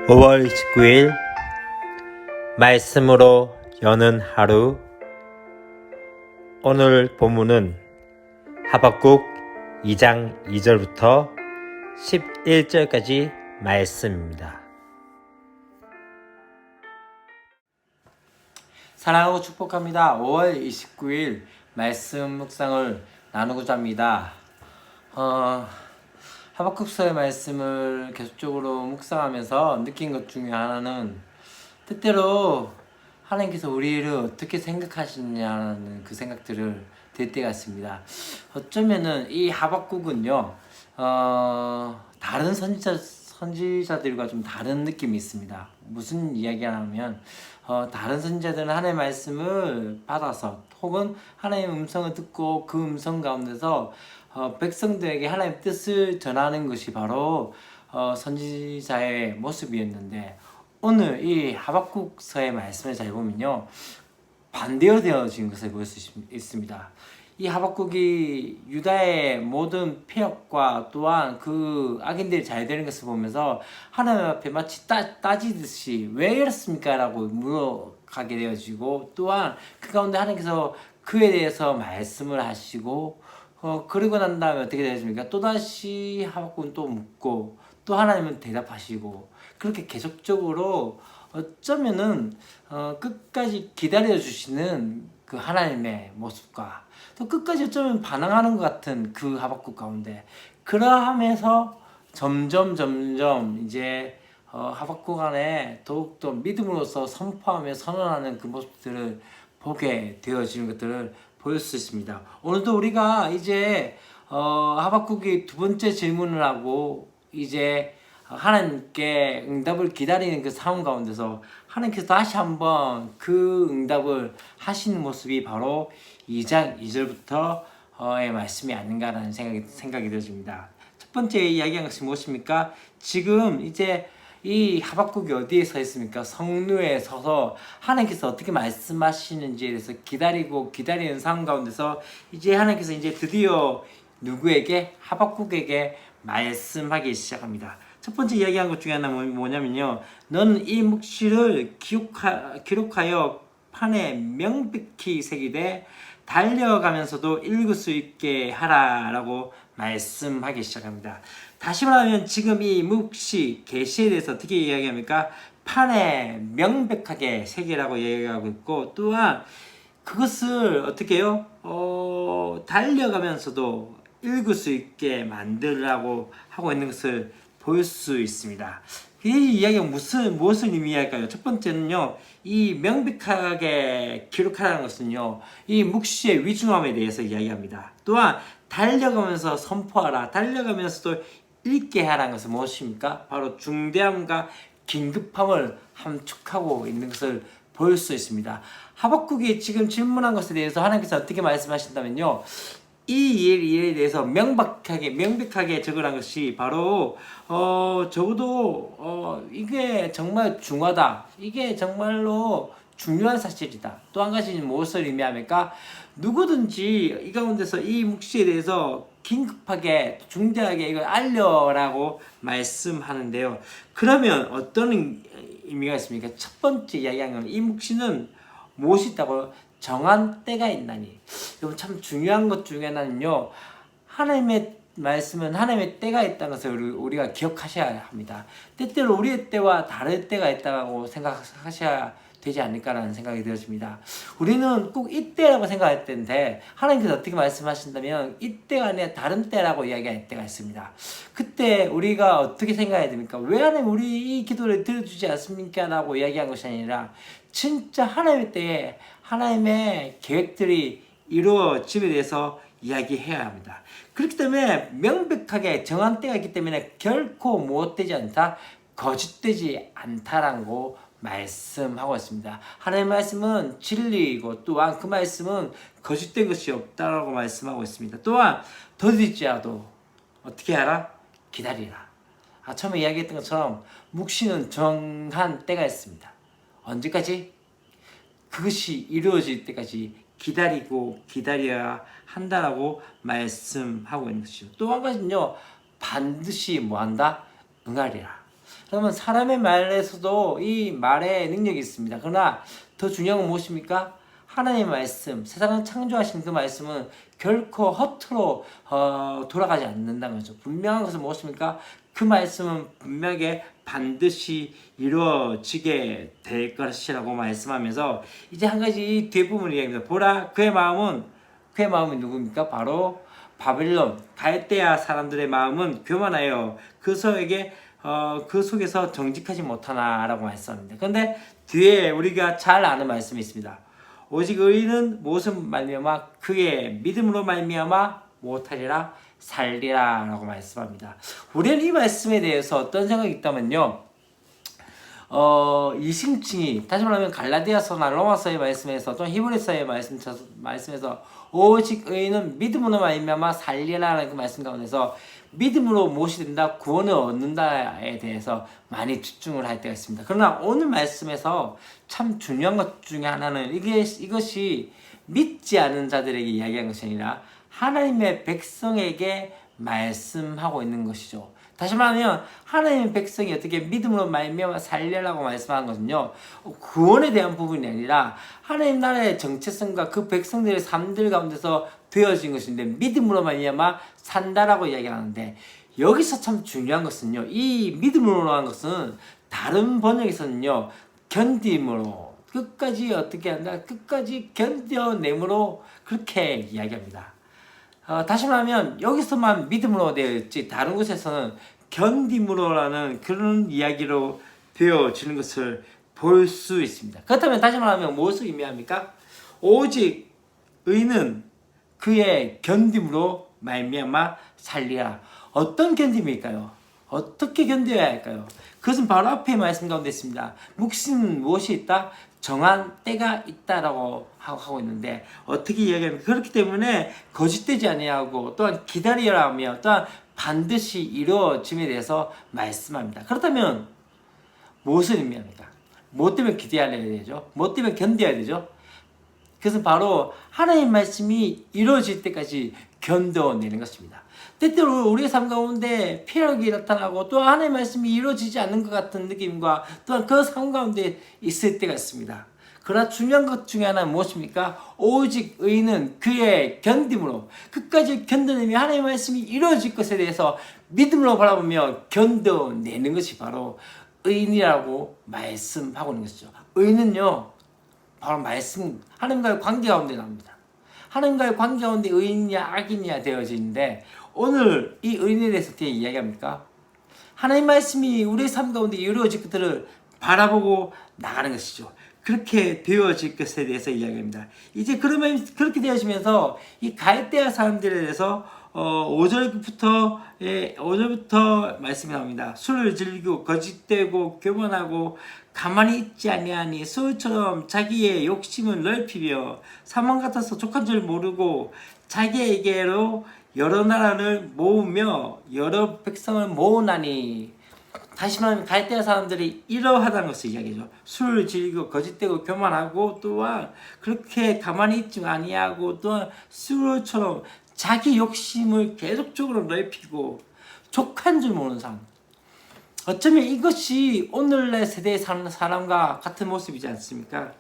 5월 29일 말씀으로 여는 하루. 오늘 본문은 하박국 2장 2절부터 11절까지 말씀입니다. 사랑하고 축복합니다. 5월 29일 말씀 묵상을 나누고자 합니다. 하박국서의 말씀을 계속적으로 묵상하면서 느낀 것 중에 하나는 때때로 하나님께서 우리를 어떻게 생각하시냐는 그 생각들을 들 때가 있습니다. 어쩌면은 이 하박국은요, 다른 선지자들과 좀 다른 느낌이 있습니다. 무슨 이야기냐면, 다른 선지자들은 하나님의 말씀을 받아서 혹은 하나님의 음성을 듣고 그 음성 가운데서 백성들에게 하나님의 뜻을 전하는 것이 바로 선지자의 모습이었는데, 오늘 이 하박국서의 말씀을 잘 보면요, 반대로 되어진 것을 볼 수 있습니다. 이 하박국이 유다의 모든 폐역과 또한 그 악인들이 잘 되는 것을 보면서 하나님 앞에 마치 따지듯이 왜 이렇습니까? 라고 물어가게 되어지고, 또한 그 가운데 하나님께서 그에 대해서 말씀을 하시고, 그러고 난 다음에 어떻게 되십니까? 또다시 하박국은 또 묻고, 또 하나님은 대답하시고, 그렇게 계속적으로 어쩌면은 끝까지 기다려주시는 그 하나님의 모습과, 또 끝까지 어쩌면 반항하는 것 같은 그 하박국 가운데, 그러하면서 점점 이제 하박국 안에 더욱더 믿음으로써 선포하며 선언하는 그 모습들을 보게 되어지는 것들을 보일 수 있습니다. 오늘도 우리가 이제 하박국이 두 번째 질문을 하고 이제 하나님께 응답을 기다리는 그 상황 가운데서 하나님께서 다시 한번 그 응답을 하시는 모습이 바로 2장 2절부터의 말씀이 아닌가라는 생각이 들어집니다. 첫 번째 이야기한 것이 무엇입니까? 지금 이제 이 하박국이 어디에 서 있습니까? 성루에 서서 하나님께서 어떻게 말씀하시는지에 대해서 기다리는 상황 가운데서 이제 하나님께서 이제 드디어 누구에게? 하박국에게 말씀하기 시작합니다. 첫 번째 이야기한 것 중에 하나는 뭐냐면요, 너는 이 묵시를 기록하여 판에 명백히 새기되 달려가면서도 읽을 수 있게 하라라고 말씀하기 시작합니다. 다시 말하면 지금 이 묵시 계시에 대해서 어떻게 이야기합니까? 판에 명백하게 새기라고 이야기하고 있고, 또한 그것을 어떻게 해요? 달려가면서도 읽을 수 있게 만들라고 하고 있는 것을 볼 수 있습니다. 이 이야기가 무엇을 의미할까요? 첫 번째는요, 이 명백하게 기록하라는 것은요, 이 묵시의 위중함에 대해서 이야기합니다. 또한 달려가면서 선포하라, 달려가면서도 읽게 하라는 것은 무엇입니까? 바로 중대함과 긴급함을 함축하고 있는 것을 볼 수 있습니다. 하박국이 지금 질문한 것에 대해서 하나님께서 어떻게 말씀하신다면요, 이 일에 대해서 명백하게 적으란 것이 바로 적어도 이게 정말 중하다, 이게 정말로 중요한 사실이다. 또 한 가지는 무엇을 의미합니까? 누구든지 이 가운데서 이 묵시에 대해서 긴급하게 중대하게 이걸 알려라고 말씀하는데요. 그러면 어떤 의미가 있습니까? 첫 번째 이야기한 건 이 묵시는 무엇이 있다고? 정한 때가 있나니. 여러분, 참 중요한 것 중에 하나는요, 하나님의 말씀은 하나님의 때가 있다는 것을 우리가 기억하셔야 합니다. 때때로 우리의 때와 다를 때가 있다고 생각하셔야 되지 않을까라는 생각이 들어집니다. 우리는 꼭 이때라고 생각할 때인데 하나님께서 어떻게 말씀하신다면 이때가 아니라 다른 때라고 이야기할 때가 있습니다. 그때 우리가 어떻게 생각해야 됩니까? 왜 하나님 우리 이 기도를 들어주지 않습니까? 라고 이야기한 것이 아니라 진짜 하나님의 때에 하나님의 계획들이 이루어짐에 대해서 이야기해야 합니다. 그렇기 때문에 명백하게 정한 때가 있기 때문에 결코 무엇되지 않다, 거짓되지 않다라고 말씀하고 있습니다. 하나님의 말씀은 진리이고 또한 그 말씀은 거짓된 것이 없다라고 말씀하고 있습니다. 또한 더디지라도 어떻게 하라? 기다리라. 처음에 이야기했던 것처럼 묵시는 정한 때가 있습니다. 언제까지? 그것이 이루어질 때까지 기다려야 한다라고 말씀하고 있는 것이죠. 또 한 가지는요, 반드시 뭐한다? 응하리라. 그러면 사람의 말에서도 이 말의 능력이 있습니다. 그러나 더 중요한 건 무엇입니까? 하나님의 말씀, 세상을 창조하신 그 말씀은 결코 허투루 돌아가지 않는다는 거죠. 분명한 것은 무엇입니까? 그 말씀은 분명하게 반드시 이루어지게 될 것이라고 말씀하면서 이제 한 가지 이 뒷부분을 이야기합니다. 보라, 그의 마음이 누굽니까? 바로 바벨론, 갈대아 사람들의 마음은 교만하여 그 속에서 정직하지 못하나라고 말씀합니다. 그런데 뒤에 우리가 잘 아는 말씀이 있습니다. 오직 의인은 무엇을 말미암아 그의 믿음으로 말미암아 못하리라 살리라라고 말씀합니다. 우리는 이 말씀에 대해서 어떤 생각이 있다면요. 이심층이 다시 말하면 갈라디아서나 로마서의 말씀에서 또는 히브리서의 말씀에서 오직 의인은 믿음으로 말미암아 살리라라는 그 말씀 가운데서 믿음으로 무엇이 된다? 구원을 얻는다에 대해서 많이 집중을 할 때가 있습니다. 그러나 오늘 말씀에서 참 중요한 것 중에 하나는 이것이 믿지 않은 자들에게 이야기한 것이 아니라 하나님의 백성에게 말씀하고 있는 것이죠. 다시 말하면 하나님의 백성이 어떻게 믿음으로 말미암아 살려라고 말씀하는 것은요, 구원에 대한 부분이 아니라 하나님 나라의 정체성과 그 백성들의 삶들 가운데서 되어진 것인데 믿음으로 말미암아 산다라고 이야기하는데, 여기서 참 중요한 것은요, 이 믿음으로 하는 것은 다른 번역에서는요 견딤으로, 끝까지 어떻게 한다, 끝까지 견뎌내므로 그렇게 이야기합니다. 다시 말하면 여기서만 믿음으로 되어 있지 다른 곳에서는 견딤으로라는 그런 이야기로 되어지는 것을 볼 수 있습니다. 그렇다면 다시 말하면 무엇을 의미합니까? 오직 의는 그의 견딤으로 말미암아 살리라. 어떤 견딤일까요? 어떻게 견뎌야 할까요? 그것은 바로 앞에 말씀 가운데 있습니다. 묵시는 무엇이 있다? 정한 때가 있다라고 하고 있는데, 어떻게 이야기합니까? 그렇기 때문에 거짓되지 아니하고 또한 기다리라 하며 또한 반드시 이루어짐에 대해서 말씀합니다. 그렇다면 무엇을 의미합니까? 뭐 때문에 기대해야 되죠? 뭐 때문에 견뎌야 되죠? 그것은 바로 하나님 말씀이 이루어질 때까지 견뎌내는 것입니다. 때때로 우리의 삶 가운데 피력이 나타나고 또 하나님의 말씀이 이루어지지 않는 것 같은 느낌과 또한 그 삶 가운데 있을 때가 있습니다. 그러나 중요한 것 중에 하나는 무엇입니까? 오직 의인은 그의 견딤으로 끝까지 견뎌내며 하나님의 말씀이 이루어질 것에 대해서 믿음으로 바라보며 견뎌내는 것이 바로 의인이라고 말씀하고 있는 것이죠. 의인은요, 바로 말씀, 하나님과의 관계 가운데 나옵니다. 하나님과의 관계 가운데 의인이냐 악인이냐 되어지는데, 오늘 이 의인에 대해서 어떻게 이야기합니까? 하나님 말씀이 우리의 삶 가운데 이루어질 것들을 바라보고 나가는 것이죠. 그렇게 되어질 것에 대해서 이야기합니다. 이제 그러면 그렇게 되어지면서 이 갈대아 사람들에 대해서 5절부터 말씀이 나옵니다. 술을 즐기고 거짓되고 교만하고 가만히 있지 아니하니 소처럼 자기의 욕심을 넓히며 사망 같아서 족한 줄 모르고 자기에게로 여러 나라를 모으며 여러 백성을 모으나니. 다시 말하면 갈대아 사람들이 이러하다는 것을 이야기죠. 술을 즐기고 거짓되고 교만하고 또한 그렇게 가만히 있지 아니하고 또한 술처럼 자기 욕심을 계속적으로 넓히고 족한 줄 모르는 사람. 어쩌면 이것이 오늘날 세대에 사는 사람과 같은 모습이지 않습니까?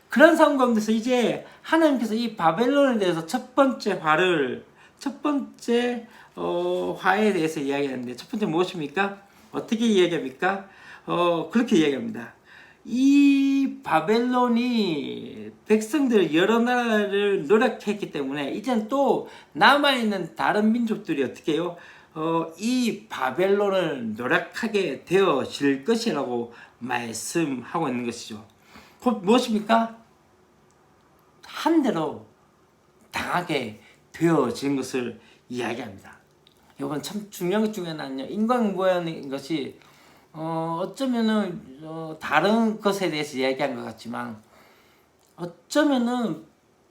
그런 상황 가운데서 이제 하나님께서 이 바벨론에 대해서 첫 번째 화에 대해서 이야기하는데, 첫 번째 무엇입니까? 어떻게 이야기합니까? 그렇게 이야기합니다. 이 바벨론이 백성들 여러 나라를 노력했기 때문에 이제는 또 남아있는 다른 민족들이 어떻게 해요? 이 바벨론을 노력하게 되어질 것이라고 말씀하고 있는 것이죠. 곧 무엇입니까? 한 대로 당하게 되어진 것을 이야기합니다. 이건 참 중요한 것 중에 하나는요, 인과응보라는 것이 어쩌면은 다른 것에 대해서 이야기한 것 같지만, 어쩌면은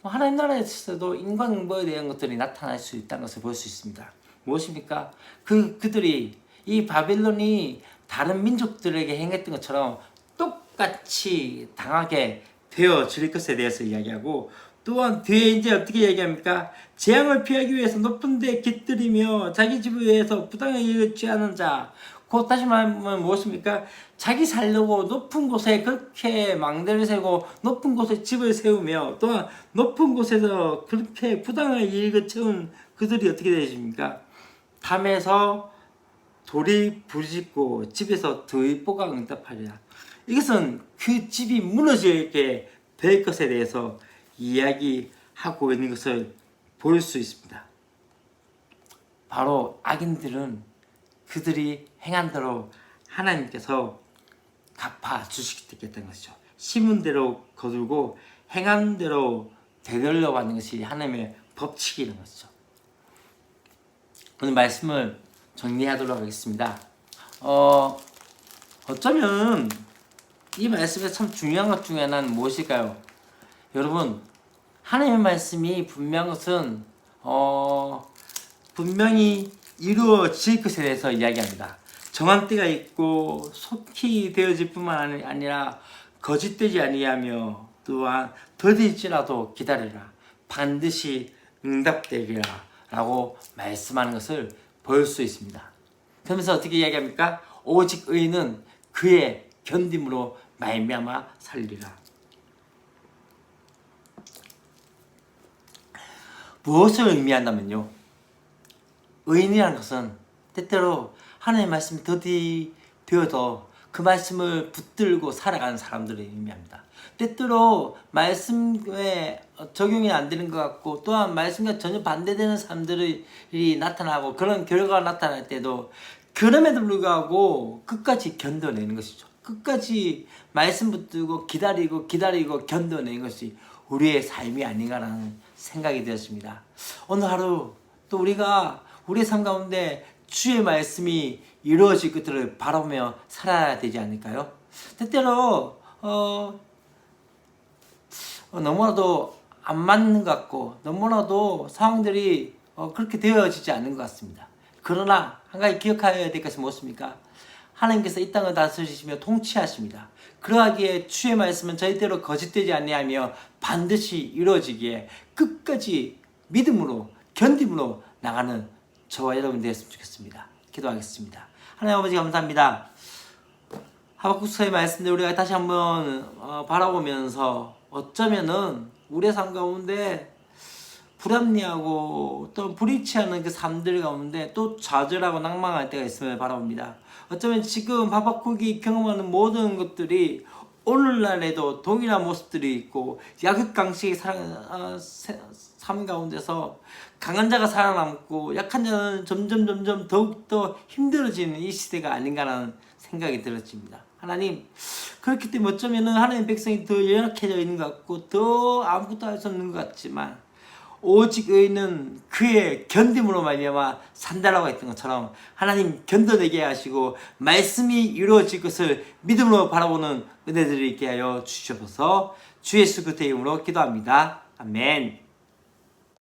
하나님 나라에서도 인과응보에 대한 것들이 나타날 수 있다는 것을 볼 수 있습니다. 무엇입니까? 그들이 이 바벨론이 다른 민족들에게 행했던 것처럼 똑같이 당하게 되어질 것에 대해서 이야기하고, 또한 뒤에 이제 어떻게 얘기합니까? 재앙을 피하기 위해서 높은 데 깃들이며 자기 집을 위해서 부당하게 취하는 자, 곧 다시 말하면 무엇입니까? 자기 살려고 높은 곳에 그렇게 망대를 세우고 높은 곳에 집을 세우며 또한 높은 곳에서 그렇게 부당한 이익을 채운 그들이 어떻게 되십니까? 담에서 돌이 부르짖고 집에서 더위보가 응답하리라. 이것은 그 집이 무너지게 될 것에 대해서 이야기하고 있는 것을 볼 수 있습니다. 바로 악인들은 그들이 행한 대로 하나님께서 갚아 주시겠다는 것이죠. 심은 대로 거두고 행한 대로 되돌려 받는 것이 하나님의 법칙이라는 것이죠. 오늘 말씀을 정리하도록 하겠습니다. 어쩌면 이 말씀에 참 중요한 것 중에 하나는 무엇일까요? 여러분, 하나님의 말씀이 분명한 것은 분명히 이루어질 것에 대해서 이야기합니다. 정한 때가 있고 속히 되어질 뿐만 아니라 거짓되지 아니하며 또한 더딜지라도 기다리라 반드시 응답되리라 라고 말씀하는 것을 볼 수 있습니다. 그러면서 어떻게 이야기합니까? 오직 의인은 그의 견딤으로 말미암아 살리라. 무엇을 의미한다면요, 의인이라는 것은 때때로 하나님의 말씀이 더디 되어도 그 말씀을 붙들고 살아가는 사람들을 의미합니다. 때때로 말씀에 적용이 안 되는 것 같고 또한 말씀과 전혀 반대되는 사람들이 나타나고 그런 결과가 나타날 때도 그럼에도 불구하고 끝까지 견뎌내는 것이죠. 끝까지 말씀 붙들고 기다리고 견뎌내는 것이 우리의 삶이 아닌가라는 생각이 되었습니다. 오늘 하루 또 우리가 우리의 삶 가운데 주의 말씀이 이루어질 것들을 바라보며 살아야 되지 않을까요? 때때로 너무나도 안 맞는 것 같고 너무나도 상황들이 그렇게 되어지지 않는 것 같습니다. 그러나 한 가지 기억해야 될 것은 무엇입니까? 하나님께서 이 땅을 다스리시며 통치하십니다. 그러하기에 주의 말씀은 절대로 거짓되지 아니하며 반드시 이루어지기에 끝까지 믿음으로 견딤으로 나가는 저와 여러분 되었으면 좋겠습니다. 기도하겠습니다. 하나님 아버지 감사합니다. 하박국서의 말씀들 우리가 다시 한번 바라보면서 어쩌면은 우리의 삶 가운데 불합리하고 또 불일치하는 그 삶들 가운데 또 좌절하고 낭망할 때가 있음을 바라봅니다. 어쩌면 지금 하박국이 경험하는 모든 것들이 오늘날에도 동일한 모습들이 있고 약육강식의 삶 가운데서 강한 자가 살아남고 약한 자는 점점 더욱더 힘들어지는 이 시대가 아닌가라는 생각이 들었습니다. 하나님, 그렇기 때문에 어쩌면 하나님 백성이 더 연약해져 있는 것 같고 더 아무것도 할 수 없는 것 같지만 오직 의인은 그의 견딤으로 말미암아 산다라고 했던 것처럼 하나님 견뎌내게 하시고 말씀이 이루어질 것을 믿음으로 바라보는 은혜들을 있게 하여 주시옵소서. 주 예수 그리스도의 이름으로 기도합니다. 아멘.